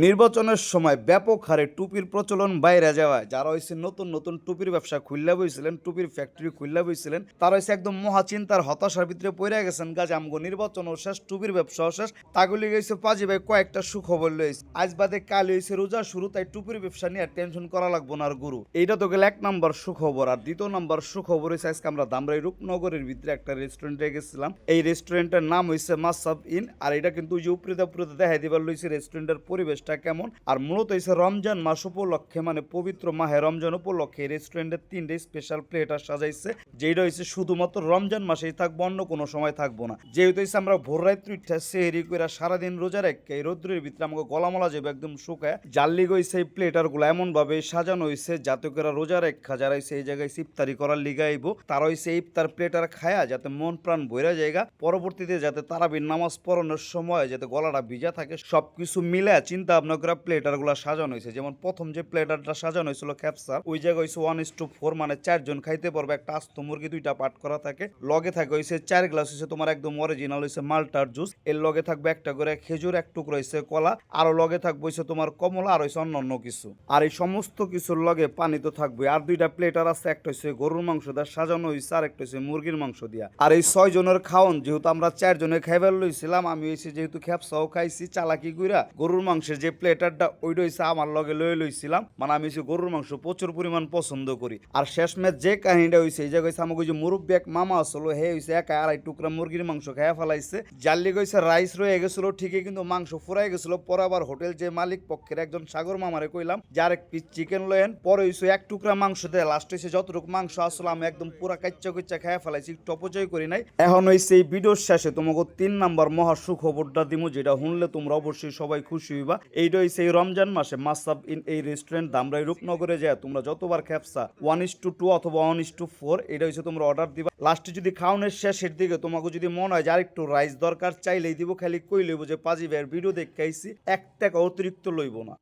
নির্বাচনের সময় ব্যাপক হারে টুপির প্রচলন বাইরে যাওয়ায় যারা হয়েছে নতুন নতুন টুপির ব্যবসা খুললা বইছিলেন, টুপির ফ্যাক্টরি খুললা বইছিলেন, তারা হয়েছে একদম মহাচিন্তার হতাশার ভিতরে পড়ে গেছেন। গাছ আমগো নির্বাচনও শেষ, টুপির ব্যবসাও শেষ। তাগুলি গেছে পাজি ভাই কয়েকটা সুখবর লইছে। আজ বাদে কাল হয়েছে রোজা শুরু, তাই টুপির ব্যবসা নিয়ে আর টেনশন করা লাগবো না আর গুরু। এইটা তো গেলে 1 নম্বর সুখবর। আর 2 নম্বর সুখবর হয়েছে আজকে আমরা ধামরাই রূপনগরের ভিতরে একটা রেস্টুরেন্টে গেছিলাম। এই রেস্টুরেন্টের নাম হয়েছে মাসাব ইন। আর এটা কিন্তু ওই যে উপরে দেখাই দিবার লইছে রেস্টুরেন্টের পরিবেশটা কেমন। আর মূলত হচ্ছে রমজান মাস উপলক্ষে, মানে পবিত্র মাহে রমজান উপলক্ষে রেস্টুরেন্টের 3টে স্পেশাল প্লেট আর সাজাইছে, যেটা হচ্ছে শুধুমাত্র রমজান মাসেই থাকবো, অন্য কোনো সময় থাকবো না। যেহেতু হচ্ছে আমরা ভোর রাত্রি উঠে সেহেরি করে সারাদিন রোজা রেখে এই রৌদ্রের ভিতরে আমাকে গলামলা যাবে একদম শুকায়, জাল্লি গইছে এই প্লেটার গুলো এমন ভাবে সাজানো হয়েছে যাতে করে রোজা রেখা যারা হচ্ছে এই জায়গায় ইফতারি করার লিগে আইবো, তারা হচ্ছে ইফতার প্লেটার খায়া যাতে মন প্রাণ বইরা জায়গা, পরবর্তীতে যাতে তারাবির নামাজ পড়ানোর সময় যাতে গলাটা ভিজা থাকে, সবকিছু মিলে চিন্তা ভাবনা করে প্লেটার গুলা সাজানো হয়েছে। যেমন প্রথম যে প্লেটারটা সাজানো হয়েছিল ক্যাপসার, ওই জায়গায় হয়েছে 1:4, মানে 4 জন খাইতে পারবে। একটা আস্ত মুরগি 2টা পাট করা থাকে, লগে থাকে হয়েছে 4 গ্লাস হয়েছে তোমার একদম অরিজিনাল হয়েছে মাল্টার জুস, এর লগে থাকবে একটা করে খেজুর, এক টুকরো হয়েছে কলা, আরো লগে থাকবে হয়েছে তোমার কমলা, আর হয়েছে অন্যান্য কিছু। আর এই সমস্ত কিছুর লগে পানি তো থাকবে। আর 2টা প্লেটার আছে, একটা হয়েছে গরুর মাংস দিয়ে সাজানো হয়েছে, আর একটা হয়েছে মুরগির মাংস দিয়া। আর এই 6 জনের খাওন, যেহেতু আমরা 4 জনে খাইবার লইছিলাম, আমি হয়েছে যেহেতু খেপসাও খাইছি, চালাকি গুইরা গরুর মাংসের যে প্লেটারটা ওইটা হয়েছে আমার লগে লইছিলাম। মানে আমি হচ্ছে গরুর মাংস প্রচুর পরিমাণ পছন্দ করি। আর শেষমেশ যে কাহিনীটা হয়েছে, এই জায়গায় আমাকে ওই যে মুরব্বী এক মামা আসলো, হে হয়েছে 1 টুকরা মুরগির মাংস খাইয়া ফেলাইছে। জাল্লি গেছে রাইস রয়ে গেছিল ঠিকই, কিন্তু মাংস ফুরাই গেছিল। পরে আবার হোটেল যে মালিক পক্ষের একজন সাগর মামারে কইলাম যে আরেক পিস চিকেন লয়েন। পরে হয়েছে 1 টুকরা মাংস দেয়, লাস্ট হয়েছে যতটুকু মাংস আসলো আমি একদম পুরা কাচ্চা কুচ্চা খাইয়া ফেলাইছি, একটু অপচয় করি নাই। এখন হয়েছে এই ভিডিওর শেষে তোমাকে 3 নম্বর মহা সুখবরটা দিমু, যেটা শুনলে তোমরা অবশ্যই সবাই খুশি হইবা। এইটা হয়েছে এই রমজান মাসে মাসাব ইন এই রেস্টুরেন্ট ধামরাই রূপনগরে যায় তোমরা যতবার খেপসা 1:2 অথবা 1:4 এটা হচ্ছে তোমরা অর্ডার দিবা। লাস্টে যদি খাওয়ানোর শেষের দিকে তোমাকে যদি মনে হয় যে আরেকটু রাইস দরকার, চাইলেই দিব, খালি কই লইব যে পাজি ভাইয়ের ভিডিও দেখে আইছি, 1 টাকা অতিরিক্ত লইব না।